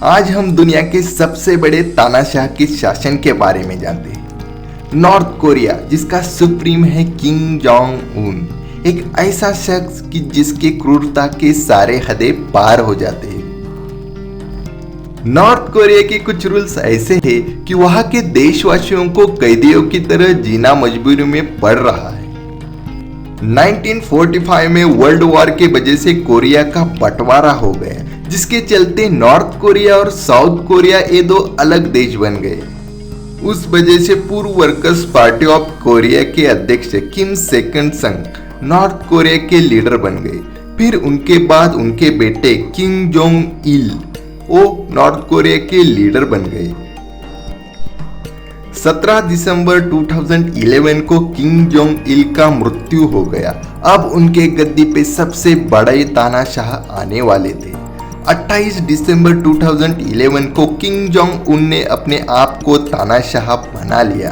आज हम दुनिया के सबसे बड़े तानाशाह के शासन के बारे में जानते हैं। नॉर्थ कोरिया, जिसका सुप्रीम है किम जोंग उन, एक ऐसा शख्स कि जिसके क्रूरता के सारे हदें पार हो जाते हैं। नॉर्थ कोरिया के कुछ रूल्स ऐसे हैं कि वहां के देशवासियों को कैदियों की तरह जीना मजबूरी में पड़ रहा है। 1945 में वर्ल्ड वॉर के वजह से कोरिया का बंटवारा हो गया, जिसके चलते नॉर्थ कोरिया और साउथ कोरिया ये दो अलग देश बन गए। उस वजह से पूर्व वर्कर्स पार्टी ऑफ कोरिया के अध्यक्ष किम सेकंड संग नॉर्थ कोरिया के लीडर बन गए। फिर उनके बाद उनके बेटे किम जोंग इल वो नॉर्थ कोरिया के लीडर बन गए। 17 दिसंबर 2011 को किम जोंग इल का मृत्यु हो गया। अब उनके गद्दी पे सबसे बड़े तानाशाह आने वाले थे। 28 दिसंबर 2011 को किम जोंग उन ने अपने आप को तानाशाह बना लिया।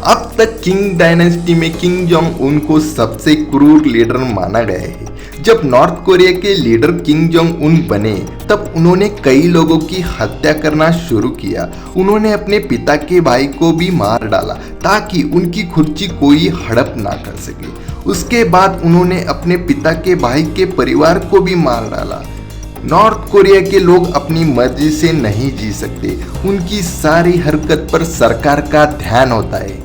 अब तक किंग डायनेस्टी में किम जोंग उन को सबसे क्रूर लीडर माना गया है। जब नॉर्थ कोरिया के लीडर किम जोंग उन बने तब उन्होंने कई लोगों की हत्या करना शुरू किया। उन्होंने अपने पिता के भाई को भी मार डाला ताकि उनकी कुर्सी कोई हड़प ना कर सके। उसके बाद उन्होंने अपने पिता के भाई के परिवार को भी मार डाला। नॉर्थ कोरिया के लोग अपनी मर्जी से नहीं जी सकते। उनकी सारी हरकत पर सरकार का ध्यान होता है।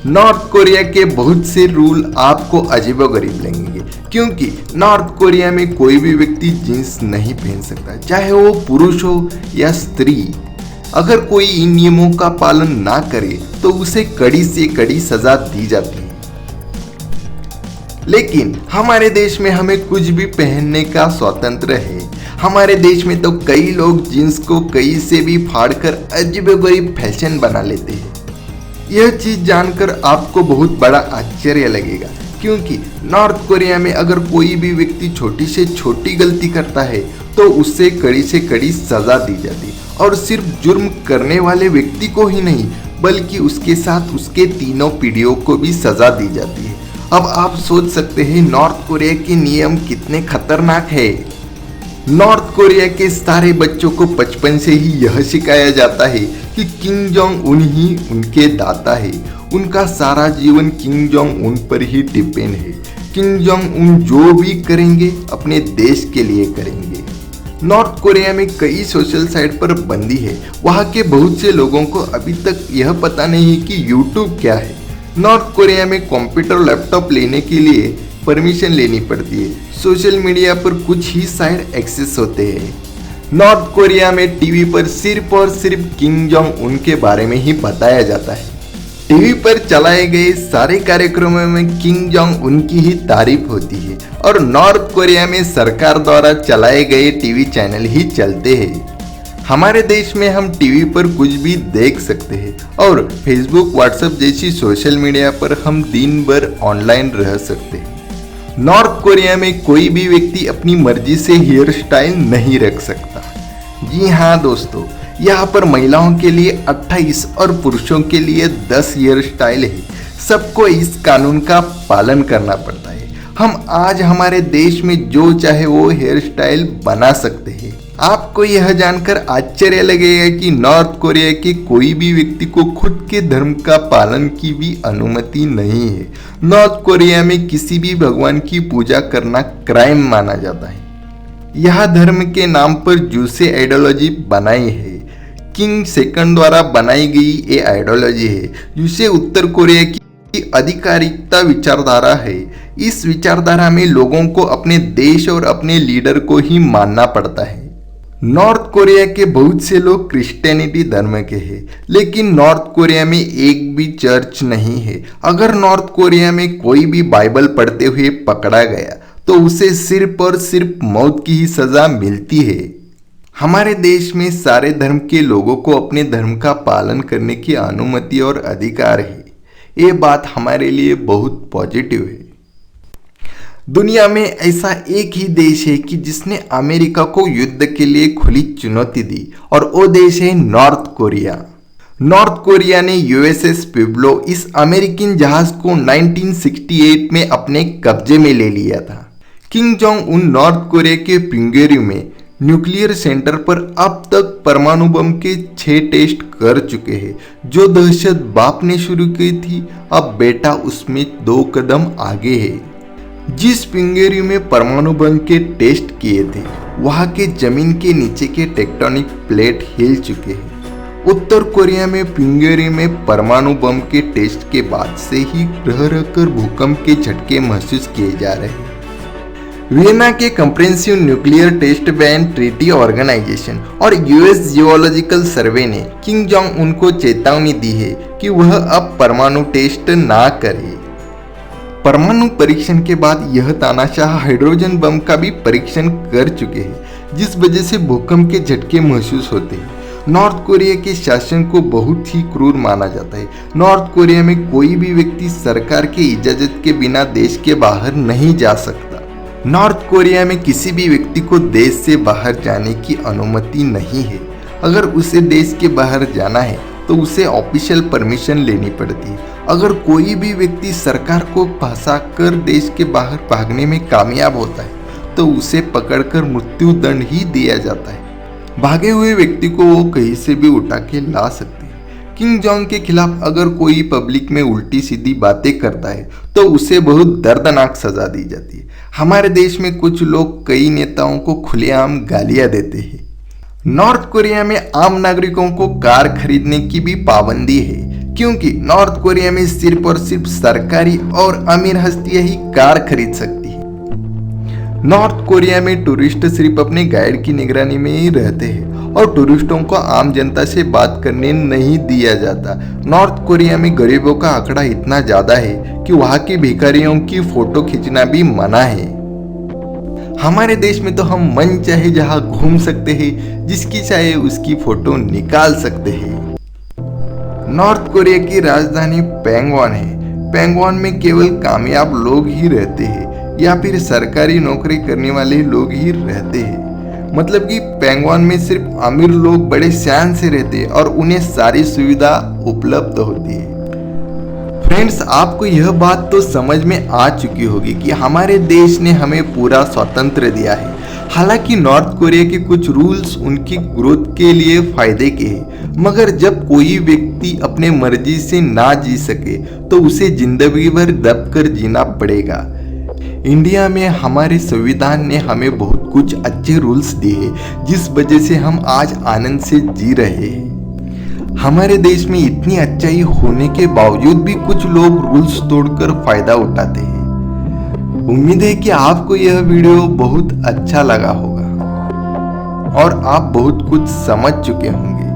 नॉर्थ कोरिया के बहुत से रूल आपको अजीबोगरीब लगेंगे, क्योंकि नॉर्थ कोरिया में कोई भी व्यक्ति जींस नहीं पहन सकता, चाहे वो पुरुष हो या स्त्री। अगर कोई इन नियमों का पालन ना करे तो उसे कड़ी से कड़ी सजा दी जाती है। लेकिन हमारे देश में हमें कुछ भी पहनने का स्वतंत्र है। हमारे देश में तो कई लोग जींस को कई से भी फाड़कर अजीबोगरीब फैशन बना लेते हैं। यह चीज जानकर आपको बहुत बड़ा आश्चर्य लगेगा, क्योंकि नॉर्थ कोरिया में अगर कोई भी व्यक्ति छोटी से छोटी गलती करता है तो उससे कड़ी से कड़ी सजा दी जाती, और सिर्फ जुर्म करने वाले व्यक्ति को ही नहीं बल्कि उसके साथ उसके तीनों पीढ़ियों को भी सजा दी जाती है। अब आप सोच सकते हैं नॉर्थ कोरिया के नियम कितने खतरनाक है। नॉर्थ कोरिया के सारे बच्चों को बचपन से ही यह सिखाया जाता है कि किम जोंग उन ही उनके दाता है। उनका सारा जीवन किम जोंग उन पर ही डिपेंड है। किम जोंग उन जो भी करेंगे अपने देश के लिए करेंगे। नॉर्थ कोरिया में कई सोशल साइट पर बंदी है। वहाँ के बहुत से लोगों को अभी तक यह पता नहीं है कि यूट्यूब क्या है। नॉर्थ कोरिया में कंप्यूटर लैपटॉप लेने के लिए परमिशन लेनी पड़ती है। सोशल मीडिया पर कुछ ही साइट एक्सेस होते हैं। नॉर्थ कोरिया में टीवी पर सिर्फ और सिर्फ किम जोंग उन के बारे में ही बताया जाता है। टीवी पर चलाए गए सारे कार्यक्रमों में किम जोंग उन की ही तारीफ होती है, और नॉर्थ कोरिया में सरकार द्वारा चलाए गए टीवी चैनल ही चलते हैं। हमारे देश में हम टीवी पर कुछ भी देख सकते हैं, और फेसबुक, व्हाट्सएप जैसी सोशल मीडिया पर हम दिन भर ऑनलाइन रह सकते हैं। नॉर्थ कोरिया में कोई भी व्यक्ति अपनी मर्जी से हेयर स्टाइल नहीं रख सकता। जी हाँ दोस्तों, यहाँ पर महिलाओं के लिए 28 और पुरुषों के लिए 10 हेयर स्टाइल है। सबको इस कानून का पालन करना पड़ता है। हम आज हमारे देश में जो चाहे वो हेयर स्टाइल बना सकते हैं। आपको यह जानकर आश्चर्य लगेगा कि नॉर्थ कोरिया के कोई भी व्यक्ति को खुद के धर्म का पालन की भी अनुमति नहीं है। नॉर्थ कोरिया में किसी भी भगवान की पूजा करना क्राइम माना जाता है। यह धर्म के नाम पर जूसे आइडियोलॉजी बनाई है। किंग सेकंड द्वारा बनाई गई ये आइडियोलॉजी है, जिसे उत्तर कोरिया की आधिकारिकता विचारधारा है। इस विचारधारा में लोगों को अपने देश और अपने लीडर को ही मानना पड़ता है। नॉर्थ कोरिया के बहुत से लोग क्रिश्चियनिटी धर्म के हैं, लेकिन नॉर्थ कोरिया में एक भी चर्च नहीं है। अगर नॉर्थ कोरिया में कोई भी बाइबल पढ़ते हुए पकड़ा गया तो उसे सिर्फ और सिर्फ मौत की ही सजा मिलती है। हमारे देश में सारे धर्म के लोगों को अपने धर्म का पालन करने की अनुमति और अधिकार है। ये बात हमारे लिए बहुत पॉजिटिव है। दुनिया में ऐसा एक ही देश है कि जिसने अमेरिका को युद्ध के लिए खुली चुनौती दी, और वो देश है नॉर्थ कोरिया। नॉर्थ कोरिया ने यूएसएस पिब्लो इस अमेरिकन जहाज को 1968 में अपने कब्जे में ले लिया था। Kim Jong Un north Korea के पिंगेरी में न्यूक्लियर सेंटर पर अब तक परमाणु बम के 6 टेस्ट कर चुके हैं। जो दहशत बाप ने शुरू की थी, अब बेटा उसमें 2 कदम आगे है। जिस पिंगेरी में परमाणु बम के टेस्ट किए थे, वहां के जमीन के नीचे के टेक्टोनिक प्लेट हिल चुके हैं। उत्तर कोरिया में पिंगेरी में परमाणु बम के टेस्ट के बाद से ही रह रहकर भूकंप के झटके महसूस किए जा रहे हैं। वियना के Comprehensive Nuclear Test Ban Treaty Organization और यूएस जियोलॉजिकल सर्वे ने किम जोंग उन को चेतावनी दी है कि वह अब परमाणु टेस्ट ना करे। परमाणु परीक्षण के बाद यह तानाशाह हाइड्रोजन बम का भी परीक्षण कर चुके हैं, जिस वजह से भूकंप के झटके महसूस होते हैं। नॉर्थ कोरिया के शासन को बहुत ही क्रूर माना जाता है। नॉर्थ कोरिया में कोई भी व्यक्ति सरकार की इजाजत के बिना देश के बाहर नहीं जा सकता। नॉर्थ कोरिया में किसी भी व्यक्ति को देश से बाहर जाने की अनुमति नहीं है। अगर उसे देश के बाहर जाना है तो उसे ऑफिशियल परमिशन लेनी पड़ती है। अगर कोई भी व्यक्ति सरकार को फंसाकर देश के बाहर भागने में कामयाब होता है तो उसे पकड़कर मृत्यु दंड ही दिया जाता है। भागे हुए व्यक्ति को वो कहीं से भी उठा के ला सकते हैं। किम जोंग के खिलाफ अगर कोई पब्लिक में उल्टी सीधी बातें करता है तो उसे बहुत दर्दनाक सजा दी जाती है। हमारे देश में कुछ लोग कई नेताओं को खुलेआम गालियां देते हैं। नॉर्थ कोरिया में आम नागरिकों को कार खरीदने की भी पाबंदी है, क्योंकि नॉर्थ कोरिया में सिर्फ और सिर्फ सरकारी और अमीर हस्तियां ही कार खरीद सकती है। नॉर्थ कोरिया में टूरिस्ट सिर्फ अपने गाइड की निगरानी में ही रहते हैं और टूरिस्टों को आम जनता से बात करने नहीं दिया जाता। नॉर्थ कोरिया में गरीबों का आंकड़ा इतना ज्यादा है कि वहां के भिखारियों की फोटो खींचना भी मना है। हमारे देश में तो हम मन चाहे जहां घूम सकते हैं, जिसकी चाहे उसकी फोटो निकाल सकते हैं। नॉर्थ कोरिया की राजधानी पैंगवॉन है। पैंगवॉन में केवल कामयाब लोग ही रहते हैं या फिर सरकारी नौकरी करने वाले लोग ही रहते हैं। मतलब कि पैंगवॉन में सिर्फ अमीर लोग बड़े शान से रहते हैं और उन्हें सारी सुविधा उपलब्ध होती है। फ्रेंड्स, आपको यह बात तो समझ में आ चुकी होगी कि हमारे देश ने हमें पूरा स्वतंत्र दिया है। हालांकि नॉर्थ कोरिया के कुछ रूल्स उनकी ग्रोथ के लिए फायदे के हैं, मगर जब कोई व्यक्ति अपने मर्जी से ना जी सके तो उसे जिंदगी भर दब कर जीना पड़ेगा। इंडिया में हमारे संविधान ने हमें बहुत कुछ अच्छे रूल्स दिए, जिस वजह से हम आज आनंद से जी रहे हैं। हमारे देश में इतनी अच्छाई होने के बावजूद भी कुछ लोग रूल्स तोड़कर फायदा उठाते हैं। उम्मीद है कि आपको यह वीडियो बहुत अच्छा लगा होगा और आप बहुत कुछ समझ चुके होंगे।